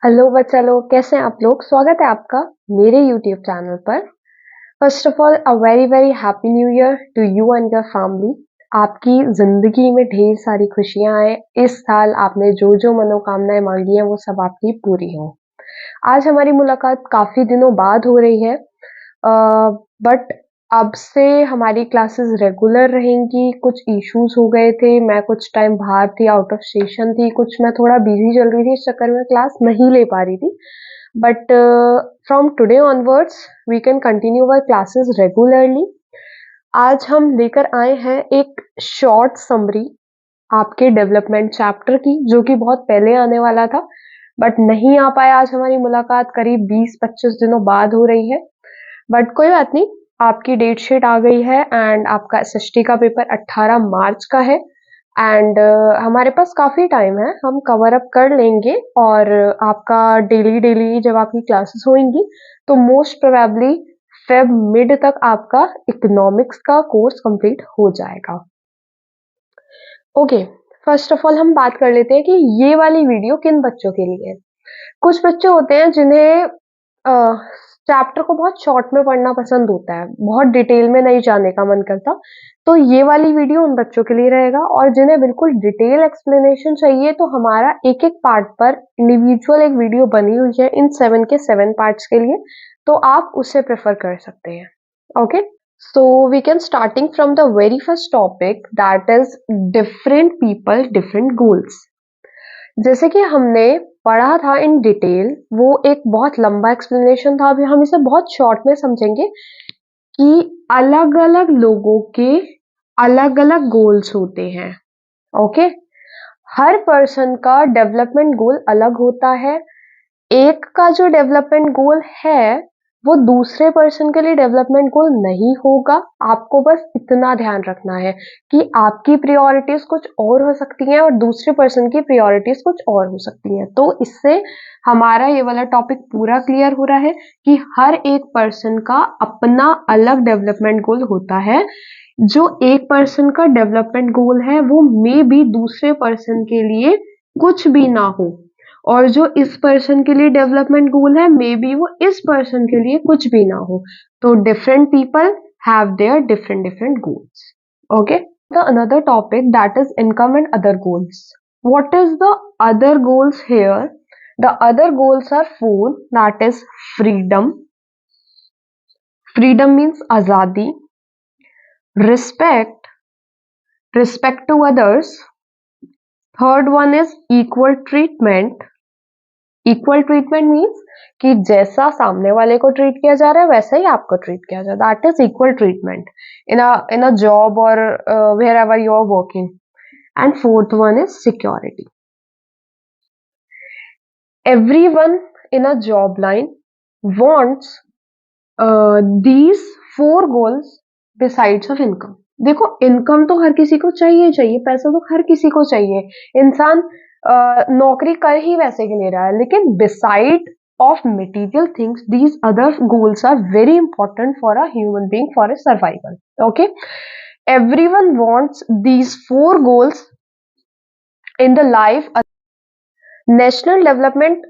Hello बच्चा लोग, कैसे हैं आप लोग। स्वागत है आपका मेरे यूट्यूब चैनल पर। First of all, a very very happy new year to you and your family. आपकी जिंदगी में ढेर सारी खुशियां आए। इस साल आपने जो जो मनोकामनाएं मांगी हैं वो सब आपकी पूरी हो। आज हमारी मुलाकात काफी दिनों बाद हो रही है, बट अब से हमारी क्लासेस रेगुलर रहेंगी। कुछ इश्यूज हो गए थे, मैं कुछ टाइम बाहर थी, आउट ऑफ स्टेशन थी, कुछ मैं थोड़ा बिजी चल रही थी, इस चक्कर में क्लास नहीं ले पा रही थी। But from today onwards we can continue our classes regularly. आज हम लेकर आए हैं एक शॉर्ट समरी आपके डेवलपमेंट चैप्टर की, जो कि बहुत पहले आने वाला था बट नहीं आ पाया। आज हमारी मुलाकात करीब 20-25 दिनों बाद हो रही है, बट कोई बात नहीं। आपकी डेट शीट आ गई है एंड आपका एसएसटी का पेपर 18 मार्च का है। एंड हमारे पास काफी टाइम है, हम कवर अप कर लेंगे। और आपका डेली डेली जब आपकी क्लासेस होंगी तो मोस्ट प्रोबेबली फेब मिड तक आपका इकोनॉमिक्स का कोर्स कंप्लीट हो जाएगा। ओके, फर्स्ट ऑफ ऑल हम बात कर लेते हैं कि ये वाली वीडियो किन बच्चों के लिए है। कुछ बच्चे होते हैं जिन्हें चैप्टर को बहुत शॉर्ट में पढ़ना पसंद होता है, बहुत डिटेल में नहीं जाने का मन करता, तो ये वाली वीडियो उन बच्चों के लिए रहेगा। और जिन्हें बिल्कुल डिटेल एक्सप्लेनेशन चाहिए तो हमारा एक एक पार्ट पर इंडिविजुअल एक वीडियो बनी हुई है इन 7 के 7 पार्ट्स के लिए, तो आप उसे प्रेफर कर सकते हैं। Okay, so we can starting from the very first topic, that is different people different goals। जैसे कि हमने पढ़ा था इन डिटेल, वो एक बहुत लंबा एक्सप्लेनेशन था। अभी हम इसे बहुत शॉर्ट में समझेंगे कि अलग अलग लोगों के अलग अलग गोल्स होते हैं। ओके, हर पर्सन का डेवलपमेंट गोल अलग होता है। एक का जो डेवलपमेंट गोल है वो दूसरे पर्सन के लिए डेवलपमेंट गोल नहीं होगा। आपको बस इतना ध्यान रखना है कि आपकी प्रायोरिटीज कुछ और हो सकती हैं और दूसरे पर्सन की प्रायोरिटीज कुछ और हो सकती हैं। तो इससे हमारा ये वाला टॉपिक पूरा क्लियर हो रहा है कि हर एक पर्सन का अपना अलग डेवलपमेंट गोल होता है। जो एक पर्सन का डेवलपमेंट गोल है वो मे बी दूसरे पर्सन के लिए कुछ भी ना हो, और जो इस पर्सन के लिए डेवलपमेंट गोल है मे बी वो इस पर्सन के लिए कुछ भी ना हो। तो different people have their different different goals. Okay, the another topic that is income and other goals. What is the other goals here? The other goals are four, that is freedom. Freedom means आजादी, respect, respect to others. Third one is equal treatment. Equal treatment means कि जैसा सामने वाले को treat किया जा रहा है वैसा ही आपको ट्रीट किया जाए, that is equal treatment in a job और wherever you are working. And fourth one is security. Everyone in a job line wants these four goals besides of income। देखो, इनकम तो हर किसी को चाहिए चाहिए, पैसा तो हर किसी को चाहिए। इंसान नौकरी कर ही वैसे के ले रहा है, लेकिन beside of material things these other goals are very important for a human being for a survival। Okay, everyone wants these four goals in the life। National development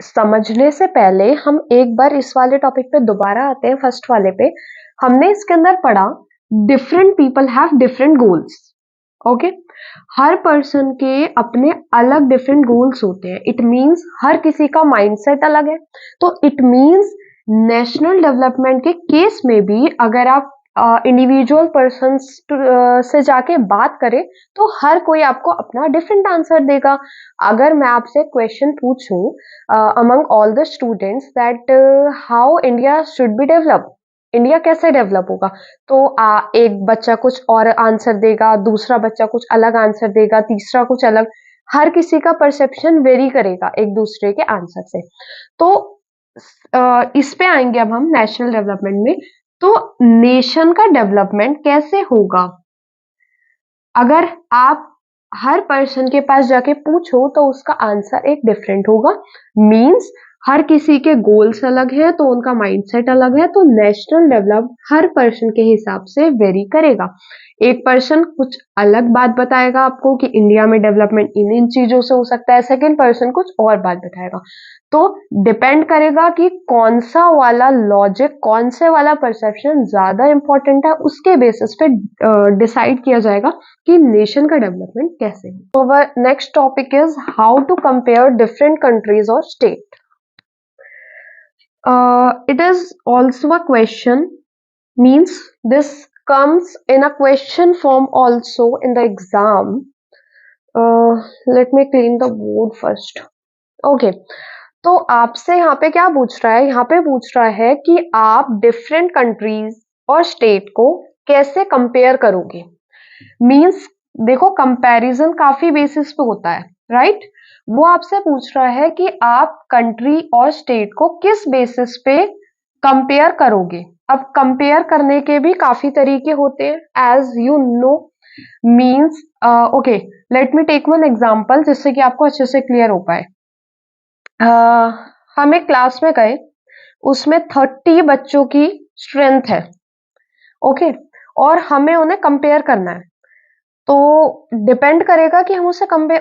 समझने से पहले हम एक बार इस वाले टॉपिक पे दोबारा आते हैं, फर्स्ट वाले पे। हमने इसके अंदर पढ़ा different people have different goals. Okay, her person के अपने अलग डिफरेंट गोल्स होते हैं। इट मींस हर किसी का माइंडसेट अलग है। तो इट मींस नेशनल डेवलपमेंट के केस में भी अगर आप इंडिविजुअल पर्सन से जाके बात करें तो हर कोई आपको अपना डिफरेंट आंसर देगा। अगर मैं आपसे क्वेश्चन पूछूं among all the students that how India should be develop, India कैसे डेवलप होगा, तो एक बच्चा कुछ और आंसर देगा, दूसरा बच्चा कुछ अलग आंसर देगा, तीसरा कुछ अलग। हर किसी का परसेप्शन वेरी करेगा एक दूसरे के आंसर से। तो इस पे आएंगे अब हम नेशनल डेवलपमेंट में। तो नेशन का डेवलपमेंट कैसे होगा? अगर आप हर पर्सन के पास जाके पूछो तो उसका आंसर एक डिफरेंट होगा। मींस हर किसी के गोल्स अलग है तो उनका माइंडसेट अलग है, तो नेशनल डेवलप हर पर्सन के हिसाब से वेरी करेगा। एक पर्सन कुछ अलग बात बताएगा आपको कि इंडिया में डेवलपमेंट इन इन चीजों से हो सकता है, सेकंड पर्सन कुछ और बात बताएगा। तो डिपेंड करेगा कि कौन सा वाला लॉजिक, कौन से वाला परसेप्शन ज्यादा इंपॉर्टेंट है, उसके बेसिस पे डिसाइड किया जाएगा कि नेशन का डेवलपमेंट कैसे है। तो next topic is how to compare different countries और state. It is also a question, means this comes in a question form also in the exam. Let me clean the board first. Okay, तो आपसे यहाँ पे क्या पूछ रहा है, यहाँ पे पूछ रहा है कि आप डिफरेंट कंट्रीज और स्टेट को कैसे कंपेयर करोगे। मींस देखो, कंपैरिजन काफी बेसिस पे होता है, राइट। वो आपसे पूछ रहा है कि आप कंट्री और स्टेट को किस बेसिस पे कंपेयर करोगे। अब कंपेयर करने के भी काफी तरीके होते हैं, as you know. Means okay, let me take one example जिससे कि आपको अच्छे से क्लियर हो पाए। हम एक क्लास में गए, उसमें 30 बच्चों की स्ट्रेंथ है, ओके, और हमें उन्हें कंपेयर करना है। तो डिपेंड करेगा कि हम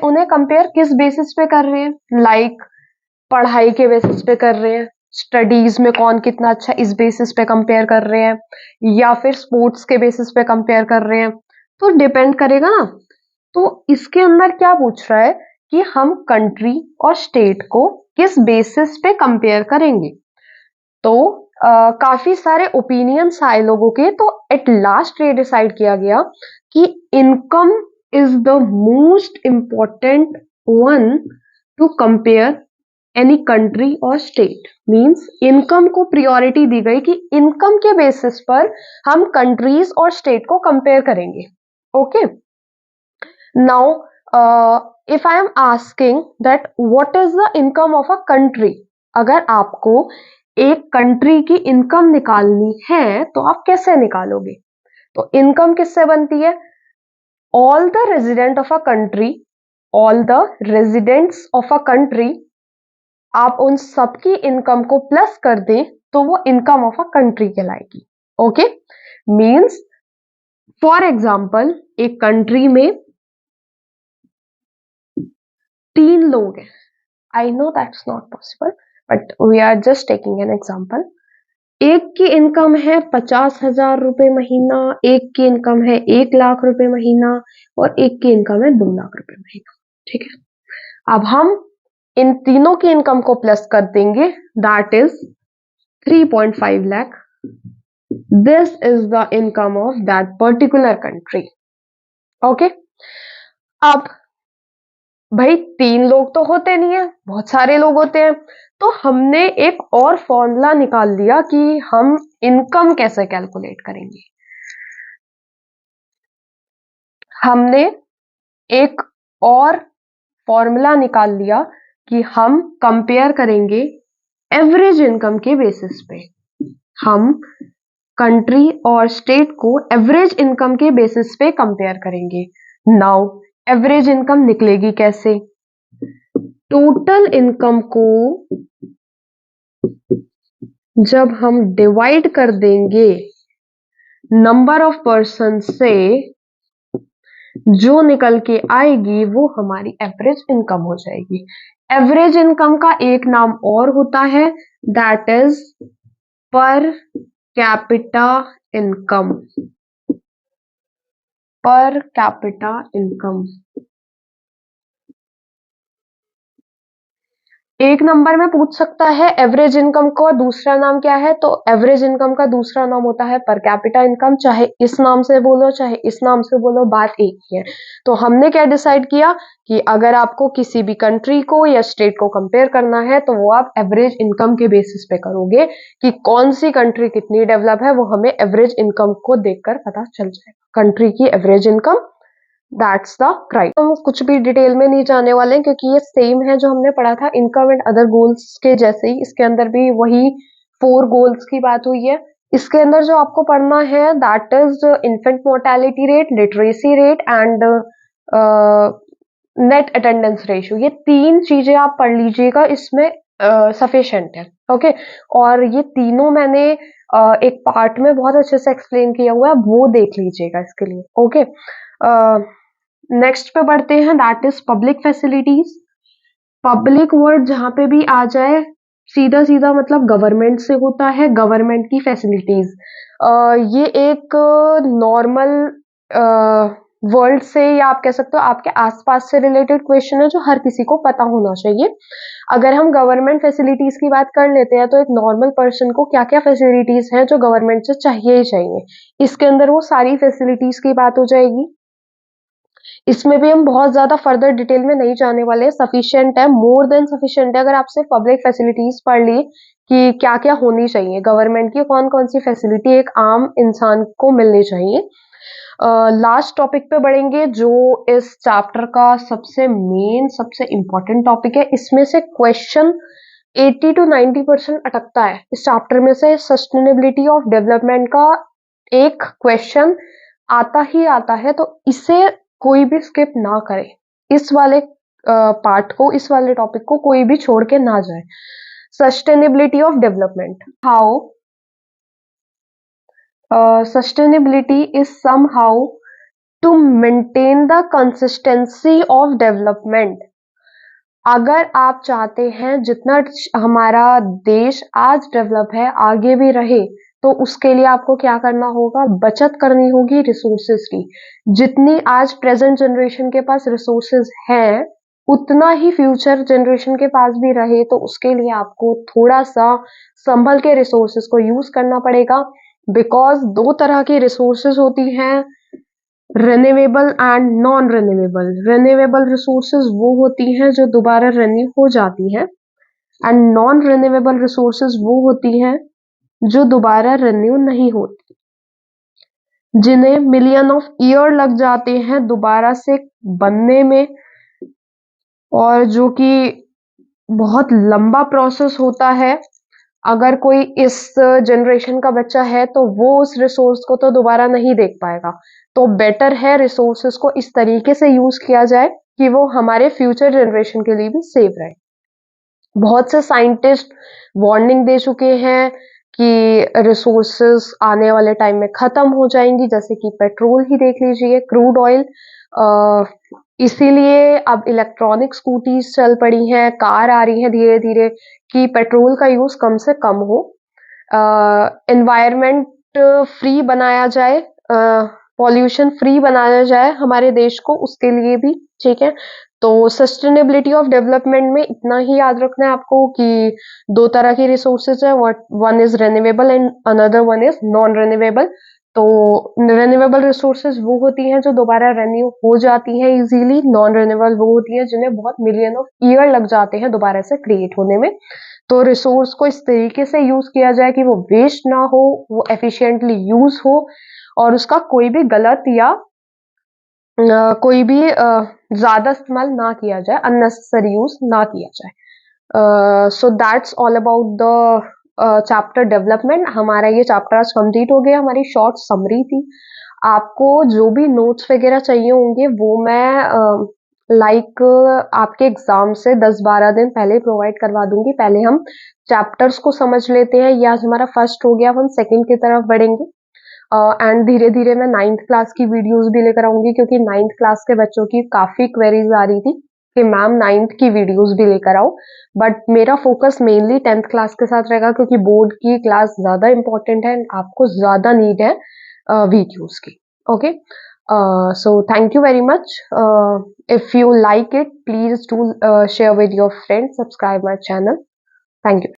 उन्हें कंपेयर किस बेसिस पे कर रहे हैं। लाइक पढ़ाई के बेसिस पे कर रहे हैं, स्टडीज में कौन कितना अच्छा, इस बेसिस पे कंपेयर कर रहे हैं, या फिर स्पोर्ट्स के बेसिस पे कंपेयर कर रहे हैं। तो डिपेंड करेगा ना। तो इसके अंदर क्या पूछ रहा है कि हम कंट्री और स्टेट को किस बेसिस पे कंपेयर करेंगे। तो काफी सारे ओपिनियंस आए लोगों के, तो एट लास्ट ये डिसाइड किया गया कि income is the most important one two compare any country और स्टेट। मींस इनकम को प्रायोरिटी दी गई कि इनकम के बेसिस पर हम कंट्रीज और स्टेट को कंपेयर करेंगे। Okay, now if I am asking that what is the income of a country, अगर आपको एक कंट्री की इनकम निकालनी है तो आप कैसे निकालोगे। तो इनकम किससे बनती है, all the resident of a country, all the residents of a country, आप उन सबकी इनकम को प्लस कर दें तो वो इनकम ऑफ अ कंट्री कहलाएगी। ओके, मींस फॉर एग्जांपल एक कंट्री में 3 लोग हैं। I know that's not possible, but we are just taking an example. एक की इनकम है 50,000 रुपए महीना, एक की इनकम है 1 लाख रुपए महीना, और एक की इनकम है 2 लाख रुपए महीना। ठीक है, अब हम इन तीनों की इनकम को प्लस कर देंगे, that is 3.5 lakh. This is the income of that particular country. Okay, अब भाई 3 लोग तो होते नहीं है, बहुत सारे लोग होते हैं, तो हमने एक और फॉर्मूला निकाल लिया कि हम इनकम कैसे कैलकुलेट करेंगे। हमने एक और फॉर्मूला निकाल लिया कि हम कंपेयर करेंगे एवरेज इनकम के बेसिस पे। हम कंट्री और स्टेट को एवरेज इनकम के बेसिस पे कंपेयर करेंगे। नाउ एवरेज इनकम निकलेगी कैसे, टोटल इनकम को जब हम डिवाइड कर देंगे नंबर ऑफ पर्सन से, जो निकल के आएगी वो हमारी एवरेज इनकम हो जाएगी। एवरेज इनकम का एक नाम और होता है, that is per capita income. Per capita income एक नंबर में पूछ सकता है एवरेज इनकम का दूसरा नाम क्या है, तो एवरेज इनकम का दूसरा नाम होता है पर कैपिटा इनकम। चाहे इस नाम से बोलो चाहे इस नाम से बोलो, बात एक ही है। तो हमने क्या डिसाइड किया कि अगर आपको किसी भी कंट्री को या स्टेट को कंपेयर करना है तो वो आप एवरेज इनकम के बेसिस पे करोगे कि कौन सी कंट्री कितनी डेवलप है, वो हमें एवरेज इनकम को देखकर पता चल जाएगा। कंट्री की एवरेज इनकम, दैट्स द क्राइट। हम कुछ भी डिटेल में नहीं जाने वाले हैं क्योंकि ये सेम है जो हमने पढ़ा था इनकम एंड अदर गोल्स के जैसे ही। इसके अंदर भी वही 4 गोल्स की बात हुई है। इसके अंदर जो आपको पढ़ना है that is infant mortality rate, literacy rate and net attendance ratio. ये 3 चीजें आप पढ़ लीजिएगा। इसमें सफिशिएंट है। ओके, और ये तीनों मैंने एक पार्ट में बहुत अच्छे से एक्सप्लेन किया हुआ है, वो देख लीजिएगा इसके लिए। ओके, नेक्स्ट पे बढ़ते हैं, that is public facilities. Public word जहाँ पे भी आ जाए, सीधा सीधा मतलब गवर्नमेंट से होता है, गवर्नमेंट की फैसिलिटीज। ये एक नॉर्मल वर्ल्ड से, या आप कह सकते हो आपके आसपास से रिलेटेड क्वेश्चन है जो हर किसी को पता होना चाहिए। अगर हम गवर्नमेंट फैसिलिटीज की बात कर लेते हैं, तो एक नॉर्मल पर्सन को क्या क्या फैसिलिटीज हैं जो गवर्नमेंट से चाहिए ही चाहिए, इसके अंदर वो सारी फैसिलिटीज की बात हो जाएगी। इसमें भी हम बहुत ज्यादा फर्दर डिटेल में नहीं जाने वाले, सफिशिएंट है, मोर देन सफिशिएंट है अगर आपसे पब्लिक फैसिलिटीज पढ़ ली कि क्या क्या होनी चाहिए, गवर्नमेंट की कौन कौन सी फैसिलिटी एक आम इंसान को मिलनी चाहिए। लास्ट टॉपिक पे बढ़ेंगे, जो इस चैप्टर का सबसे मेन सबसे इंपॉर्टेंट टॉपिक है। इसमें से क्वेश्चन 80 to 90% अटकता है इस चैप्टर में से। सस्टेनेबिलिटी ऑफ डेवलपमेंट का एक क्वेश्चन आता ही आता है, तो इसे कोई भी स्किप ना करे। इस वाले पार्ट को, इस वाले टॉपिक को कोई भी छोड़ के ना जाए। Sustainability of development, how sustainability is somehow to maintain the consistency of development। अगर आप चाहते हैं जितना हमारा देश आज डेवलप है आगे भी रहे, तो उसके लिए आपको क्या करना होगा, बचत करनी होगी रिसोर्सेज की। जितनी आज प्रेजेंट जनरेशन के पास रिसोर्सेज हैं, उतना ही फ्यूचर जनरेशन के पास भी रहे, तो उसके लिए आपको थोड़ा सा संभल के रिसोर्सेज को यूज करना पड़ेगा। बिकॉज दो तरह की रिसोर्सेज होती हैं, renewable and non renewable. Renewable resources वो होती हैं जो दोबारा रिन्यू हो जाती हैं, एंड नॉन रिन्यूएबल रिसोर्सेज वो होती हैं जो दोबारा रिन्यू नहीं होती, जिन्हें मिलियन ऑफ ईयर लग जाते हैं दोबारा से बनने में, और जो कि बहुत लंबा प्रोसेस होता है। अगर कोई इस जनरेशन का बच्चा है तो वो उस रिसोर्स को तो दोबारा नहीं देख पाएगा। तो बेटर है रिसोर्सेस को इस तरीके से यूज किया जाए कि वो हमारे फ्यूचर जनरेशन के लिए भी सेफ रहे। बहुत से साइंटिस्ट वार्निंग दे चुके हैं कि रिसोर्सेस आने वाले टाइम में खत्म हो जाएंगी, जैसे कि पेट्रोल ही देख लीजिए, क्रूड ऑयल। इसीलिए अब इलेक्ट्रॉनिक स्कूटीज चल पड़ी हैं, कार आ रही हैं धीरे धीरे, कि पेट्रोल का यूज कम से कम हो, एनवायरनमेंट फ्री बनाया जाए, पॉल्यूशन फ्री बनाया जाए हमारे देश को, उसके लिए भी। ठीक है, तो सस्टेनेबिलिटी ऑफ डेवलपमेंट में इतना ही याद रखना है आपको कि दो तरह की रिसोर्सेज है, one is renewable and another one is non renewable. तो रिन्यूएबल रिसोर्सेज वो होती हैं जो दोबारा रिन्यू हो जाती हैं इजीली, नॉन रिन्यूएबल वो होती हैं जिन्हें बहुत मिलियन ऑफ ईयर लग जाते हैं दोबारा से क्रिएट होने में। तो रिसोर्स को इस तरीके से यूज किया जाए कि वो वेस्ट ना हो, वो एफिशिएंटली यूज हो, और उसका कोई भी गलत या कोई भी ज्यादा इस्तेमाल ना किया जाए, अननेसेसरी यूज ना किया जाए। So that's all about the chapter development. हमारा ये चैप्टर आज कंप्लीट हो गया, हमारी शॉर्ट समरी थी। आपको जो भी नोट्स वगैरह चाहिए होंगे वो मैं आपके एग्जाम से 10-12 दिन पहले प्रोवाइड करवा दूंगी। पहले हम चैप्टर्स को समझ लेते हैं, ये आज हमारा फर्स्ट हो गया, अब हम सेकंड की तरफ बढ़ेंगे। एंड धीरे धीरे मैं 9th क्लास की वीडियोस भी लेकर आऊंगी, क्योंकि 9th क्लास के बच्चों की काफी क्वेरीज आ रही थी कि मैम 9th की वीडियोस भी लेकर आओ। बट मेरा फोकस मेनली 10th क्लास के साथ रहेगा, क्योंकि बोर्ड की क्लास ज्यादा इंपॉर्टेंट है, आपको ज्यादा नीड है वीडियोस की। Okay, so thank you very much. If you like it, please do share with your friends, subscribe my channel. Thank you.